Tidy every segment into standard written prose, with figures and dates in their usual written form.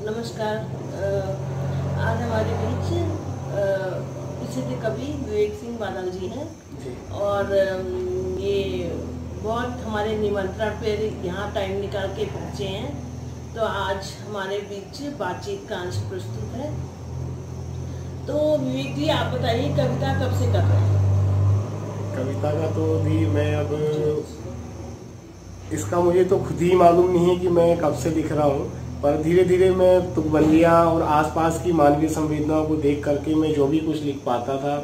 नमस्कार। आज हमारे बीच प्रसिद्ध कवि विवेक सिंह बादल जी हैं और ये बहुत हमारे निमंत्रण पर यहाँ टाइम निकाल के पहुँचे हैं। तो आज हमारे बीच बातचीत का अंश प्रस्तुत है। तो विवेक जी, आप बताइए, कविता कब से कर रहे हैं? कविता का तो भी मैं अब इसका मुझे तो खुद ही मालूम नहीं है कि मैं कब से लिख रहा हूँ, पर धीरे धीरे मैं तुकबंदियाँ और आसपास की मानवीय संवेदनाओं को देख करके मैं जो भी कुछ लिख पाता था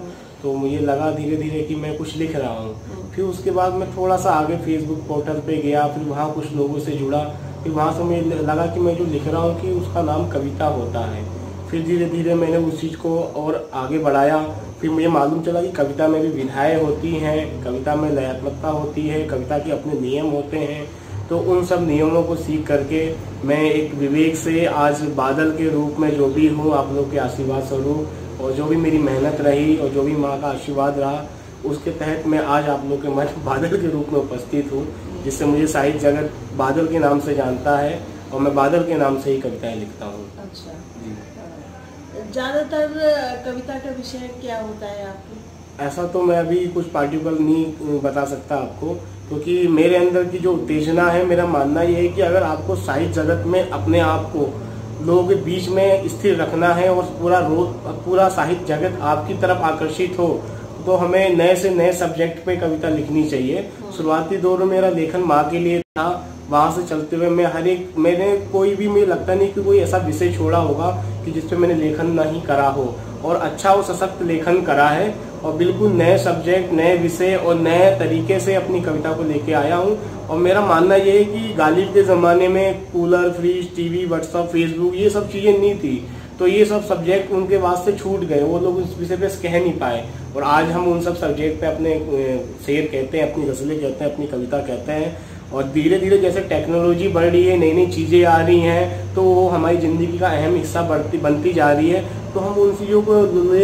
तो मुझे लगा धीरे धीरे कि मैं कुछ लिख रहा हूँ। फिर उसके बाद मैं थोड़ा सा आगे फेसबुक पोर्टल पे गया, फिर वहाँ कुछ लोगों से जुड़ा, फिर वहाँ से मुझे लगा कि मैं जो लिख रहा हूँ कि उसका नाम कविता होता है। फिर धीरे धीरे मैंने उस चीज़ को और आगे बढ़ाया। फिर मुझे मालूम चला कि कविता में भी विधाएँ होती हैं, कविता में लयात्मकता होती है, कविता के अपने नियम होते हैं। तो उन सब नियमों को सीख करके मैं एक विवेक से आज बादल के रूप में जो भी हूँ, आप लोग के आशीर्वाद स्वरूप, और जो भी मेरी मेहनत रही और जो भी माँ का आशीर्वाद रहा, उसके तहत मैं आज आप लोग के मध्य बादल के रूप में उपस्थित हूँ, जिससे मुझे साहित्य जगत बादल के नाम से जानता है और मैं बादल के नाम से ही कविताएं लिखता हूँ। अच्छा, ज़्यादातर कविता का विषय क्या होता है आपको? ऐसा तो मैं अभी कुछ पार्टिकुलर नहीं बता सकता आपको, क्योंकि मेरे अंदर की जो उत्तेजना है, मेरा मानना ये है कि अगर आपको साहित्य जगत में अपने आप को लोगों के बीच में स्थिर रखना है और पूरा साहित्य जगत आपकी तरफ आकर्षित हो, तो हमें नए से नए सब्जेक्ट पे कविता लिखनी चाहिए। शुरुआती दौर में मेरा लेखन माँ के लिए था, वहाँ से चलते हुए मैंने कोई भी, मुझे लगता नहीं कि कोई ऐसा विषय छोड़ा होगा कि जिसपे मैंने लेखन नहीं करा हो, और अच्छा और सशक्त लेखन करा है, और बिल्कुल नए सब्जेक्ट, नए विषय और नए तरीके से अपनी कविता को लेके आया हूँ। और मेरा मानना ये है कि गालिब के ज़माने में cooler, fridge, TV, WhatsApp, Facebook, ये सब चीज़ें नहीं थी, तो ये सब सब्जेक्ट उनके वास्ते छूट गए, वो लोग उस विषय पे कह नहीं पाए। और आज हम उन सब सब्जेक्ट पे अपने शेर कहते हैं, अपनी गज़लें कहते हैं, अपनी कविता कहते हैं। और धीरे धीरे जैसे टेक्नोलॉजी बढ़ रही है, नई नई चीज़ें आ रही हैं, तो वो हमारी ज़िंदगी का अहम हिस्सा बनती जा रही है, तो हम उन चीज़ों को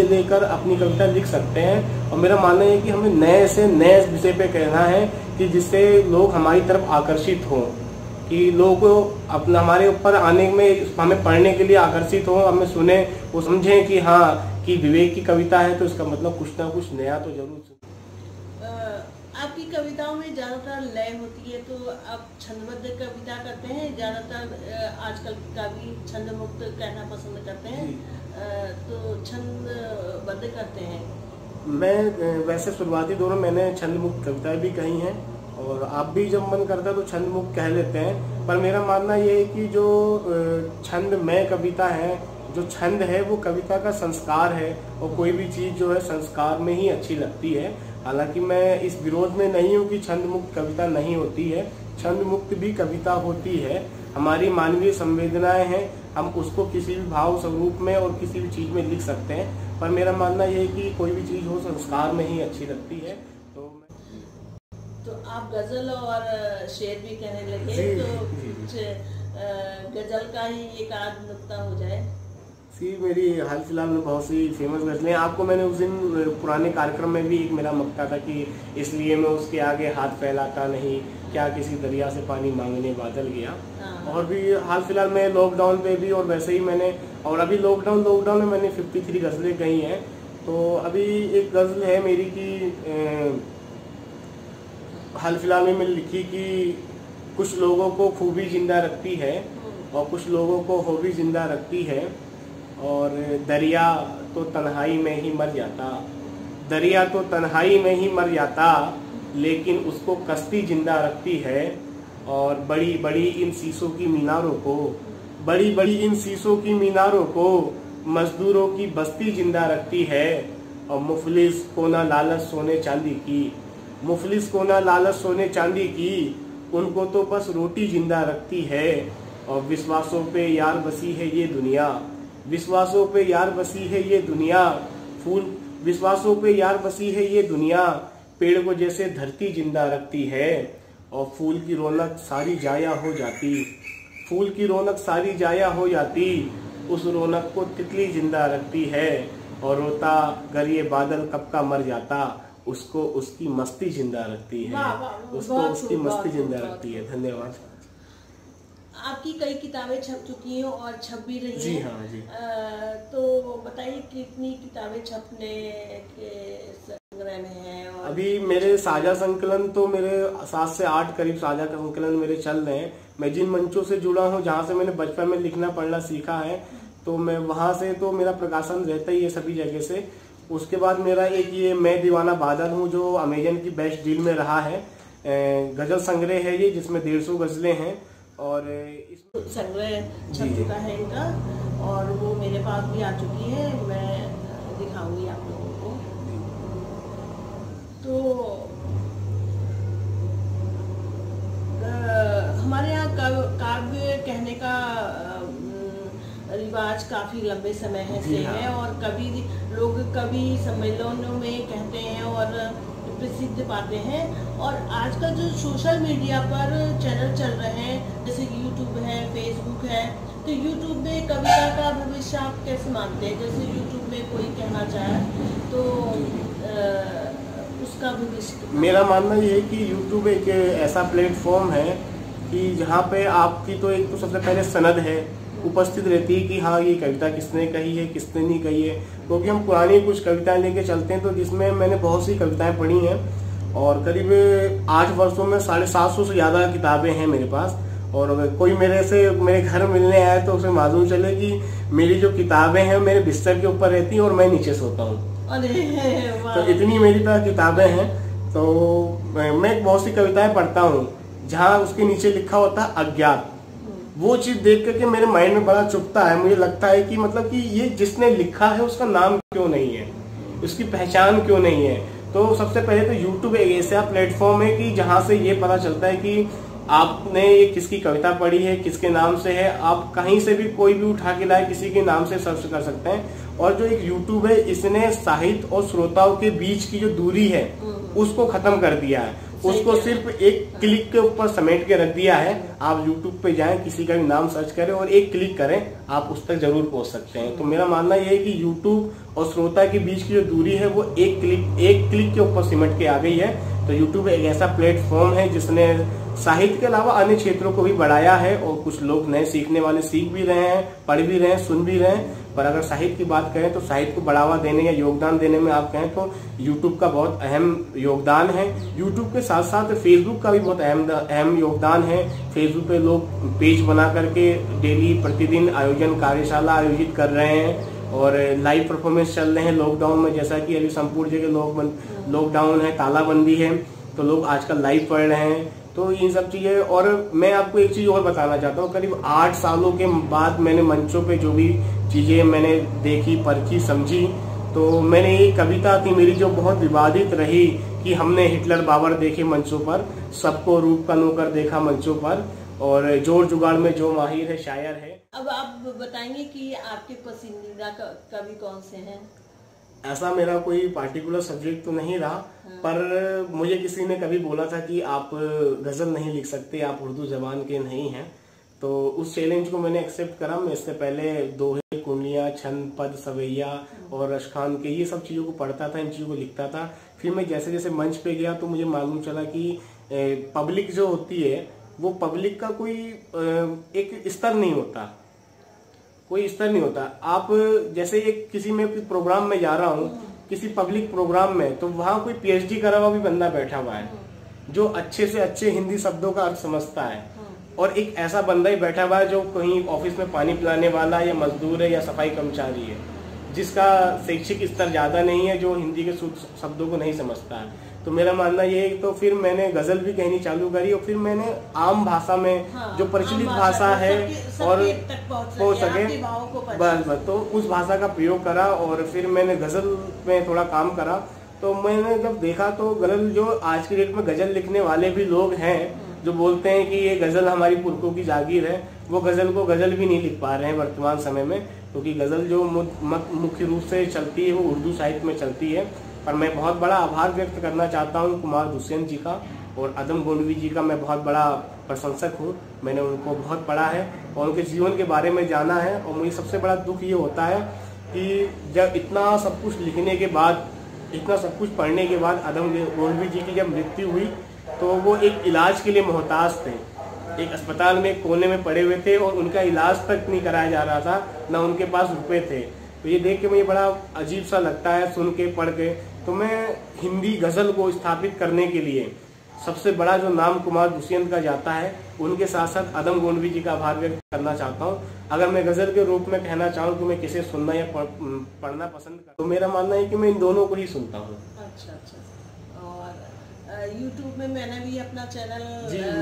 लेकर अपनी कविता लिख सकते हैं। और मेरा मानना है कि हमें नए से नए विषय पे कहना है कि जिससे लोग हमारी तरफ आकर्षित हों, कि लोग अपना हमारे ऊपर आने में, हमें पढ़ने के लिए आकर्षित हों, हमें सुने, वो समझें कि हाँ, कि विवेक की कविता है तो इसका मतलब कुछ ना कुछ नया तो जरूर। आपकी कविताओं में ज़्यादातर लय होती है, तो आप छंदबद्ध कविता करते हैं? ज़्यादातर आजकल कवि छंद मुक्त कहना पसंद करते हैं, तो छंदबद्ध करते हैं? मैं वैसे शुरुआती दौर में मैंने छंद मुक्त कविताएं भी कही हैं, और आप भी जब मन करता है तो छंद मुक्त कह लेते हैं। पर मेरा मानना ये है कि जो छंदमय कविता है, जो छंद है, वो कविता का संस्कार है, और कोई भी चीज़ जो है संस्कार में ही अच्छी लगती है। हालांकि मैं इस विरोध में नहीं हूँ कि छंद मुक्त कविता नहीं होती है, छंद मुक्त भी कविता होती है। हमारी मानवीय संवेदनाएं हैं, हम उसको किसी भी भाव स्वरूप में और किसी भी चीज़ में लिख सकते हैं। पर मेरा मानना यह है कि कोई भी चीज़ हो संस्कार में ही अच्छी लगती है। तो आप गजल और शेर भी कहने लगे, तो कुछ गजल का ही एक आध नुक्ता हो जाए। मेरी हाल फिलहाल में बहुत सी फेमस गजलें, आपको मैंने उस दिन पुराने कार्यक्रम में भी एक मेरा मक्ता था कि इसलिए मैं उसके आगे हाथ फैलाता नहीं, क्या किसी दरिया से पानी मांगने बादल गया। और भी हाल फिलहाल में लॉकडाउन पे भी, और वैसे ही मैंने, और अभी लॉकडाउन में मैंने 53 गजलें कही हैं। तो अभी एक गजल है मेरी की हाल फिलहाल में मैंने लिखी कि कुछ लोगों को खूबी जिंदा रखती है और कुछ लोगों को हॉबी जिंदा रखती है, और दरिया तो तन्हाई में ही मर जाता, दरिया तो तन्हाई में ही मर जाता, लेकिन उसको कश्ती जिंदा रखती है। और बड़ी बड़ी इन शीशों की मीनारों को, बड़ी बड़ी इन शीशों की मीनारों को मजदूरों की बस्ती जिंदा रखती है। और मुफलिस को ना लालच सोने चांदी की, मुफलिस को ना लालच सोने चांदी की, उनको तो बस रोटी जिंदा रखती है। और विश्वासों पे यार बसी है ये दुनिया, विश्वासों पे यार बसी है ये दुनिया, फूल विश्वासों पे यार बसी है ये दुनिया, पेड़ को जैसे धरती जिंदा रखती है। और फूल की रौनक सारी जाया हो जाती, फूल की रौनक सारी जाया हो जाती, उस रौनक को तितली जिंदा रखती है। और रोता अगर ये बादल कब का मर जाता, उसको उसकी मस्ती जिंदा रखती है, उसको उसकी मस्ती जिंदा रखती है। धन्यवाद। आपकी कई किताबें छप चुकी हैं और छप भी रही हैं। जी हाँ जी। तो बताइए कितनी किताबें छपने के संग्रह में हैं? और अभी मेरे साझा संकलन तो मेरे 7 से 8 करीब साझा संकलन मेरे चल रहे हैं। मैं जिन मंचों से जुड़ा हूँ, जहाँ से मैंने बचपन में लिखना पढ़ना सीखा है, तो मैं वहाँ से तो मेरा प्रकाशन रहता ही है सभी जगह से। उसके बाद मेरा एक ये मैं दीवाना बादल हूँ, जो अमेजन की बेस्ट डील में रहा है। गजल संग्रह है ये, जिसमें 150 गजलें हैं और इस संग्रह छप चुका है इनका, और वो मेरे पास भी आ चुकी है। मैं दिखाऊंगी आप लोगों को। तो हमारे यहाँ काव्य कहने का रिवाज काफी लंबे समय से है, और कभी लोग कवि सम्मेलनों में कहते हैं और प्रसिद्ध पाते हैं। और आजकल जो सोशल मीडिया पर चैनल चल रहे हैं, जैसे यूट्यूब है, फेसबुक है, तो यूट्यूब में कविता का भविष्य आप कैसे मानते हैं? जैसे यूट्यूब में कोई कहना चाहे तो उसका भविष्य? मेरा मानना ये है कि यूट्यूब एक ऐसा प्लेटफॉर्म है कि जहाँ पे आपकी तो एक तो सबसे पहले सनद है उपस्थित रहती है कि हाँ ये कविता किसने कही है, किसने नहीं कही है। क्योंकि हम पुरानी कुछ कविताएं लेके चलते हैं, तो जिसमें मैंने बहुत सी कविताएं पढ़ी हैं और करीब 8 वर्षों में 750 से ज़्यादा किताबें हैं मेरे पास। और अगर कोई मेरे घर मिलने आए तो उसे मालूम चले कि मेरी जो किताबें हैं मेरे बिस्तर के ऊपर रहती हैं और मैं नीचे सोता हूँ। तो इतनी मेरी पास किताबें हैं। तो मैं बहुत सी कविताएं पढ़ता हूँ जहाँ उसके नीचे लिखा होता है अज्ञात। वो चीज देख करके मेरे माइंड में बड़ा चुभता है। मुझे लगता है कि मतलब कि ये जिसने लिखा है उसका नाम क्यों नहीं है, उसकी पहचान क्यों नहीं है। तो सबसे पहले तो यूट्यूब एक ऐसा प्लेटफॉर्म है कि जहाँ से ये पता चलता है कि आपने ये किसकी कविता पढ़ी है, किसके नाम से है। आप कहीं से भी कोई भी उठा के लाए किसी के नाम से सर्च कर सकते हैं। और जो एक यूट्यूब है, इसने साहित्य और श्रोताओं के बीच की जो दूरी है उसको खत्म कर दिया है। उसको सिर्फ एक क्लिक के ऊपर समेट के रख दिया है। आप YouTube पे जाएं, किसी का भी नाम सर्च करें और एक क्लिक करें, आप उस तक जरूर पहुंच सकते हैं। तो मेरा मानना यह है कि YouTube और श्रोता के बीच की जो दूरी है वो एक क्लिक के ऊपर सिमट के आ गई है। तो YouTube एक ऐसा प्लेटफॉर्म है जिसने साहित्य के अलावा अन्य क्षेत्रों को भी बढ़ाया है, और कुछ लोग नए सीखने वाले सीख भी रहे हैं, पढ़ भी रहे हैं, सुन भी रहे हैं। पर अगर साहित्य की बात करें तो साहित्य को बढ़ावा देने या योगदान देने में आप कहें तो YouTube का बहुत अहम योगदान है। YouTube के साथ साथ Facebook का भी बहुत अहम योगदान है। Facebook पे लोग पेज बना करके डेली प्रतिदिन कार्यशाला आयोजित कर रहे हैं और लाइव परफॉर्मेंस चल रहे हैं लॉकडाउन में। जैसा कि अभी संपूर्ण जगह लॉकडाउन है, तालाबंदी है, तो लोग आजकल लाइव पढ़ रहे हैं। तो इन सब चीजें। और मैं आपको एक चीज और बताना चाहता हूँ, करीब 8 सालों के बाद मैंने मंचों पे जो भी चीजें मैंने देखी, परखी, समझी, तो मैंने ये कविता थी मेरी जो बहुत विवादित रही कि हमने हिटलर बाबर देखे मंचों पर, सबको रूप का नौकर देखा मंचों पर, और जोर जुगाड़ में जो माहिर है शायर है। अब आप बताएंगे कि आपके पसंदीदा कवि कौन से हैं? ऐसा मेरा कोई पार्टिकुलर सब्जेक्ट तो नहीं रहा, पर मुझे किसी ने कभी बोला था कि आप गजल नहीं लिख सकते, आप उर्दू जबान के नहीं हैं। तो उस चैलेंज को मैंने एक्सेप्ट करा। मैं इससे पहले दोहे, कुंडलियाँ, छंद, पद, सवैया और अशखान के ये सब चीज़ों को पढ़ता था, इन चीज़ों को लिखता था। फिर मैं जैसे जैसे मंच पे गया तो मुझे मालूम चला कि पब्लिक जो होती है वो पब्लिक का कोई एक स्तर नहीं होता, कोई स्तर नहीं होता। आप जैसे एक किसी में प्रोग्राम में जा रहा हूँ, किसी पब्लिक प्रोग्राम में, तो वहाँ कोई PhD करा हुआ भी बंदा बैठा हुआ है जो अच्छे से अच्छे हिंदी शब्दों का अर्थ समझता है, और एक ऐसा बंदा ही बैठा हुआ है जो कहीं ऑफिस में पानी पिलाने वाला या मजदूर है या सफाई कर्मचारी है, जिसका शैक्षिक स्तर ज्यादा नहीं है, जो हिंदी के शब्दों को नहीं समझता है। तो मेरा मानना ये है। तो फिर मैंने गजल भी कहनी चालू करी, और फिर मैंने आम भाषा में जो प्रचलित भाषा है और हो सके बस तो उस भाषा का प्रयोग करा, और फिर मैंने गजल में थोड़ा काम करा। तो मैंने जब देखा तो गजल, जो आज की डेट में गजल लिखने वाले भी लोग हैं जो बोलते हैं कि ये गजल हमारी पुरखों की जागीर है, वो गजल को गजल भी नहीं लिख पा रहे हैं वर्तमान समय में, क्योंकि गजल जो मुख्य रूप से चलती है वो उर्दू साहित्य में चलती है। पर मैं बहुत बड़ा आभार व्यक्त करना चाहता हूँ कुमार दुष्यंत जी का और अदम गोंडवी जी का। मैं बहुत बड़ा प्रशंसक हूँ, मैंने उनको बहुत पढ़ा है और उनके जीवन के बारे में जाना है। और मुझे सबसे बड़ा दुख ये होता है कि जब इतना सब कुछ लिखने के बाद, इतना सब कुछ पढ़ने के बाद अदम गोंडवी जी की जब मृत्यु हुई तो वो एक इलाज के लिए मोहताज थे। एक अस्पताल में कोने में पड़े हुए थे और उनका इलाज तक नहीं कराया जा रहा था, ना उनके पास रुपए थे। तो ये देख के मुझे बड़ा अजीब सा लगता है, सुन के पढ़ के। तो मैं हिंदी गजल को स्थापित करने के लिए सबसे बड़ा जो नाम कुमार दुष्यंत का जाता है, उनके साथ साथ अदम गोंडवी जी का आभार व्यक्त करना चाहता हूँ। अगर मैं गजल के रूप में कहना चाहूँ तो मैं किसे सुनना या पढ़ना पसंद करता हूँ, तो मेरा मानना है कि मैं इन दोनों को ही सुनता हूँ। अच्छा। और यूट्यूब में मैंने भी अपना चैनल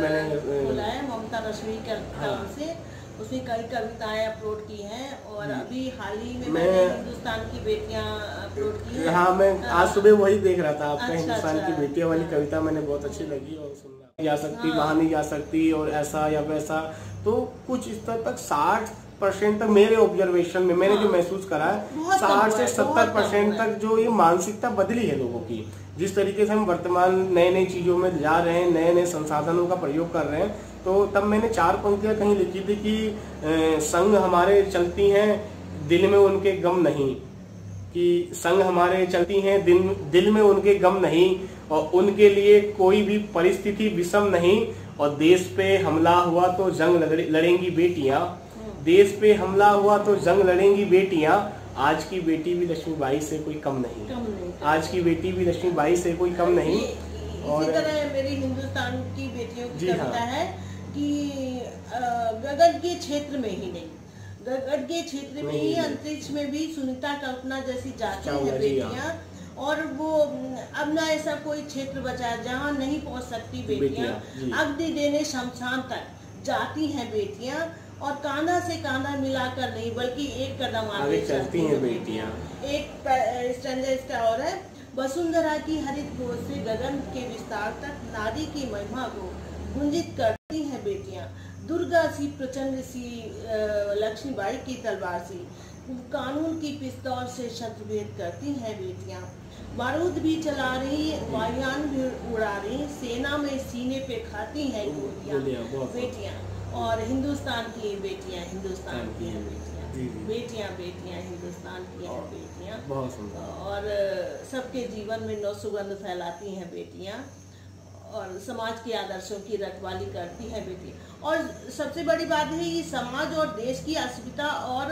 मैंने खोला है, ममता रश्मि के नाम से। उसमें कई कविताएं अपलोड की हैं और अभी हाल ही में मैंने हिंदुस्तान की बेटियां अपलोड की है। हाँ, मैं आज सुबह वही देख रहा था आपका। हिंदुस्तान की बेटियां वाली कविता मैंने बहुत अच्छी लगी और सुनना जा सकती, वहां नहीं जा सकती और ऐसा या वैसा, तो कुछ इस तरह तक 60% तक मेरे ऑब्जर्वेशन में मैंने जो महसूस करा है 60 से 70% तक जो ये मानसिकता बदली है लोगों की। जिस तरीके से हम वर्तमान नए नई चीजों में जा रहे हैं, नए नए संसाधनों का प्रयोग कर रहे हैं, तो तब मैंने 4 पंक्तियां कहीं लिखी थी कि संग हमारे चलती हैं दिल में उनके गम नहीं, कि संग हमारे चलती हैं दिल में उनके गम नहीं, और उनके लिए कोई भी परिस्थिति विषम नहीं, और देश पे हमला हुआ तो जंग लड़ेंगी बेटियां, देश पे हमला हुआ तो जंग लड़ेंगी बेटियां, आज की बेटी भी लक्ष्मीबाई से कोई कम नहीं, आज की बेटी भी लक्ष्मीबाई से कोई कम नहीं। और इसी तरह मेरी हिंदुस्तान की बेटियों की कविता है कि गगन के क्षेत्र में ही नहीं, गगन के क्षेत्र में ही अंतरिक्ष में भी सुनीता कल्पना जैसी जाती हैं बेटियां, और वो अब ना ऐसा कोई क्षेत्र बचा है जहाँ नहीं पहुँच सकती बेटियां। अग्नि देने शमशान तक जाती हैं बेटियां, और कांधा से कांधा मिलाकर नहीं बल्कि एक कदम आगे चलती हैं बेटियां। एक स्टैंजा इसका और है, वसुंधरा की हरित गोद से गगन के विस्तार तक नारी की महिमा को गुंजित करती हैं बेटियां। दुर्गा सी प्रचंड सी लक्ष्मीबाई की तलवार सी कानून की पिस्तौल से शत्रुभेद करती हैं बेटियां। बारूद भी चला रही, वायुयान भी उड़ा रही, सेना में सीने पे खाती हैं गोलियां बेटियां। और हिंदुस्तान की बेटियां, हिंदुस्तान की हैं बेटियां, बेटियां हिंदुस्तान की हैं बेटियां, और सबके जीवन में नौ सुगंध फैलाती हैं बेटियां, और समाज के आदर्शों की रखवाली करती हैं बेटियां। और सबसे बड़ी बात है ये समाज और देश की अस्मिता और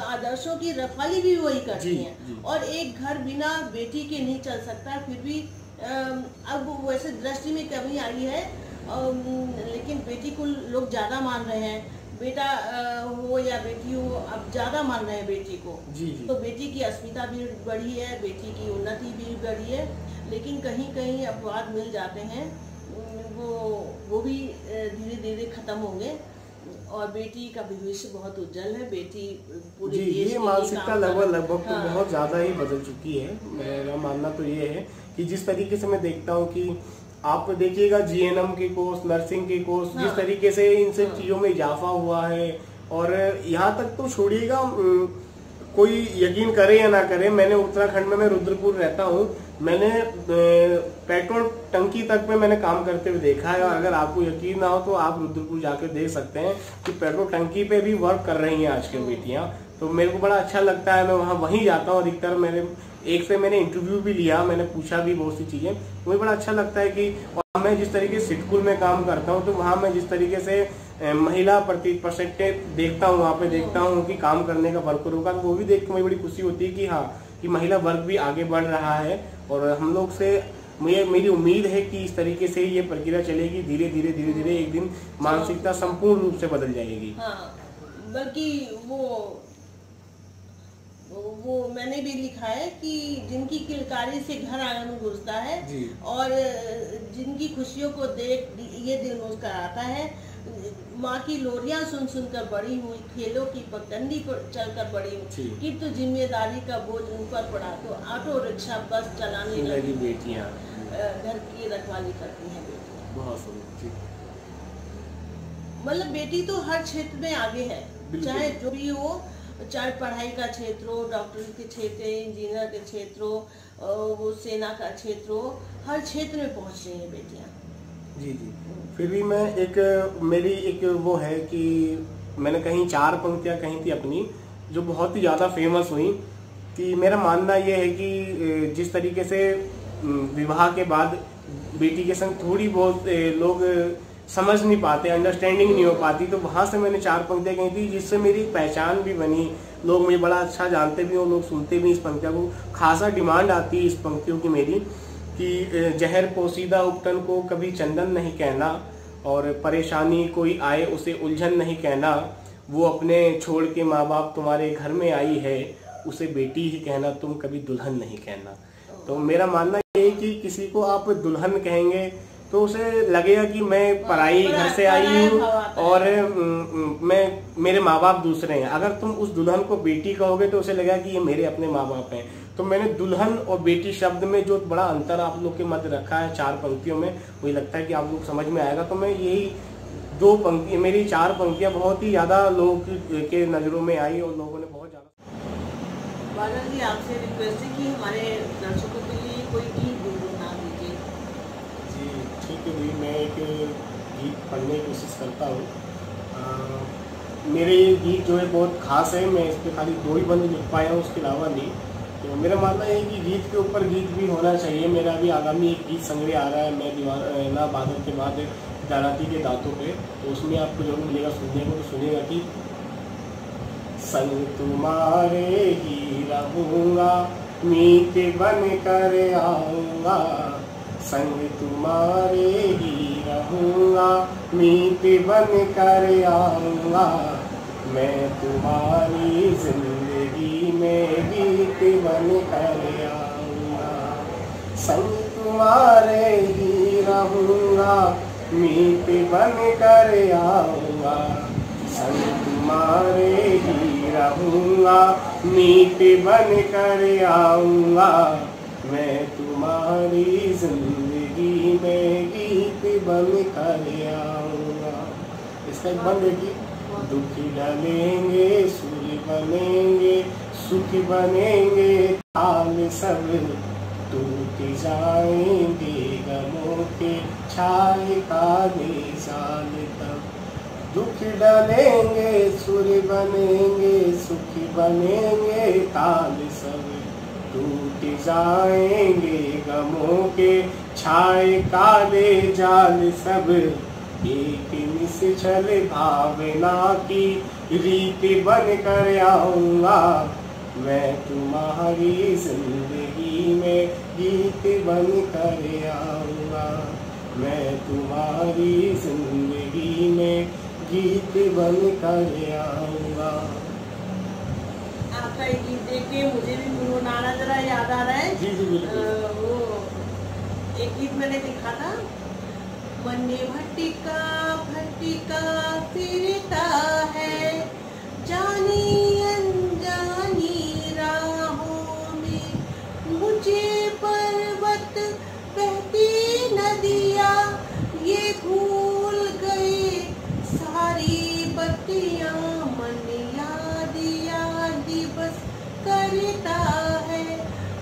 आदर्शों की रखवाली भी वही करती हैं। और एक घर बिना बेटी के नहीं चल सकता। फिर भी अब वैसे दृष्टि में कमी आई है, लेकिन बेटी को लोग ज्यादा मान रहे हैं, बेटा हो या बेटी हो अब ज्यादा मान रहे हैं बेटी को। तो बेटी की अस्मिता भी बढ़ी है, बेटी की उन्नति भी बढ़ी है, लेकिन कहीं कहीं अपवाद मिल जाते हैं, वो भी धीरे धीरे खत्म होंगे, और बेटी का भविष्य बहुत उज्जवल है। बेटी पूरे देश ये मानसिकता लगभग तो बहुत ज्यादा ही बदल चुकी है। मेरा मानना तो ये है कि जिस तरीके से मैं देखता हूँ कि आप देखिएगा जीएनएम के कोर्स, नर्सिंग के कोर्स, जिस तरीके से इन सब चीजों में इजाफा हुआ है, और यहाँ तक तो छोड़िएगा, कोई यकीन करे या ना करे, मैंने उत्तराखंड में, मैं रुद्रपुर रहता हूँ, मैंने पेट्रोल टंकी तक पे मैंने काम करते हुए देखा है। और अगर आपको यकीन ना हो तो आप रुद्रपुर जाकर देख सकते हैं कि पेट्रोल टंकी पे भी वर्क कर रही हैं आजकल बेटियां। तो मेरे को बड़ा अच्छा लगता है, मैं वहीं जाता हूँ अधिकतर। मैंने इंटरव्यू भी लिया, मैंने पूछा भी बहुत सी चीजें, मुझे बड़ा अच्छा लगता है कि, और मैं जिस तरीके से सिटकुल में काम करता हूँ तो वहाँ मैं जिस तरीके से महिला परसेंटेज देखता हूँ, वहाँ पे देखता हूँ कि काम करने का वर्करों का, तो वो भी देख के मुझे बड़ी खुशी होती है कि हाँ, कि महिला वर्ग भी आगे बढ़ रहा है। और हम लोग से मेरी उम्मीद है कि इस तरीके से ये प्रक्रिया चलेगी, धीरे धीरे धीरे धीरे एक दिन मानसिकता संपूर्ण रूप से बदल जाएगी। हाँ, बल्कि वो मैंने भी लिखा है कि जिनकी किलकारी से घर आंगन में घुसता है, और जिनकी खुशियों को देख ये दिल मुस्कुराता है, माँ की लोरियां सुन सुनकर बड़ी हुई, खेलों की पगडंडी पर चलकर बड़ी हुई, कि तो जिम्मेदारी का बोझ उन पर पड़ा तो ऑटो रिक्शा बस चलाने लगी बेटियां, घर की रखवाली करती हैं बेटियां। बहुत सुंदर। मतलब बेटी तो हर क्षेत्र में आगे है, चाहे जो भी हो, चाहे पढ़ाई का क्षेत्र हो, डॉक्टर के क्षेत्र, इंजीनियर के क्षेत्र हो, वो सेना का क्षेत्र हो, हर क्षेत्र में पहुंच रही हैं बेटियां। जी। फिर भी मैं मेरी एक वो है कि मैंने कहीं 4 पंक्तियां कही थी अपनी, जो बहुत ही ज्यादा फेमस हुई, कि मेरा मानना यह है कि जिस तरीके से विवाह के बाद बेटी के संग थोड़ी बहुत लोग समझ नहीं पाते, अंडरस्टैंडिंग नहीं हो पाती। तो वहाँ से मैंने 4 पंक्तियाँ कही थी, जिससे मेरी पहचान भी बनी, लोग मुझे बड़ा अच्छा जानते भी हो, लोग सुनते भी इस पंक्तियों को। खासा डिमांड आती है इस पंक्तियों की मेरी कि जहर पोसीदा उपटन को कभी चंदन नहीं कहना, और परेशानी कोई आए उसे उलझन नहीं कहना, वो अपने छोड़ के माँ बाप तुम्हारे घर में आई है, उसे बेटी ही कहना, तुम कभी दुल्हन नहीं कहना। तो मेरा मानना ये है कि किसी को आप दुल्हन कहेंगे तो उसे लगेगा कि मैं पराई घर से आई हूँ और मेरे माँ बाप दूसरे हैं। अगर तुम उस दुल्हन को बेटी कहोगे तो उसे लगेगा कि ये मेरे अपने माँ बाप हैं। तो मैंने दुल्हन और बेटी शब्द में जो बड़ा अंतर आप लोग के मध्य रखा है 4 पंक्तियों में, मुझे लगता है कि आप लोग समझ में आएगा। तो मैं यही 2 पंक्ति, मेरी 4 पंक्तियां बहुत ही ज्यादा लोगों के नजरों में आई और लोगों ने बहुत ज्यादा। बादल जी, आपसे रिक्वेस्ट है कि हमारे दर्शकों के लिए कोई गीत गुनगुना दीजिए। जी ठीक है भाई, मैं एक गीत पढ़ने की कोशिश करता हूँ। मेरे ये गीत जो है बहुत खास है, मैं इस पर खाली 2 ही बंद लिख पाया हूँ, उसके अलावा नहीं। तो मेरा मानना है कि गीत के ऊपर गीत भी होना चाहिए। मेरा भी आगामी एक गीत संग्रह आ रहा है, मैं दीवाना बादल के बाद दाराती के दांतों पे, तो उसमें आपको जरूर मिलेगा सुनने को। तो सुनेगा कि संग तुम्हारे ही रहूँगा, मीत बन कर आऊँगा, संग तुम्हारे ही रहूँगा, मीत बन कर आऊँगा, मैं तुम्हारी जिंदगी में गीत बन कर आऊँगा, संग तुम्हारे ही रहूँगा, मीत बन कर आऊँगा, संग तुम्हारे ही रहूँगा, मीत बन कर आऊँगा, मैं तुम्हारी जिंदगी में गीत बन कर आऊँगा। इसका एक बंद है कि दुख डलेंगे सूर्य बनेंगे, सुख बनेंगे ताल सब, टूट जाएंगे गमों के छाए काले जाल तब, दुख डलेंगे सूर्य बनेंगे, सुख बनेंगे ताल सब, टूट जाएंगे गमों के छाए काले जाल सब, एक निश्चल भावना की रीत बन कर आऊँगा, मैं तुम्हारी जिंदगी में गीत बन कर आऊँगा, मैं तुम्हारी जिंदगी में गीत बन कर आऊँगा। आपका एक गीत देख के मुझे भी गुनगुनाना जरा याद आ रहा है। जी जी बिल्कुल। वो एक गीत मैंने लिखा था, मन भटका भटका फिरता है, जानी अनजानी राहों में, मुझे पर्वत बहती नदियाँ, ये भूल गए सारी बत्तियाँ, मन याद याद बस करता है,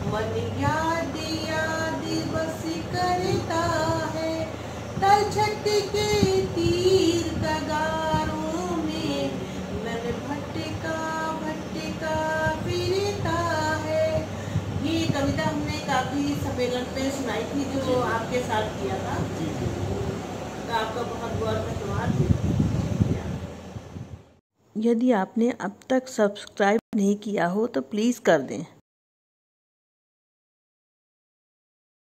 मन याद याद बस करता है, तलछट के तीर कगारों में, मन भटका भटका फिरता है। ये कविता हमने काफी सम्मेलन पे सुनाई थी जो आपके साथ किया था, तो आपका बहुत बहुत धन्यवाद। यदि आपने अब तक सब्सक्राइब नहीं किया हो तो प्लीज़ कर दें।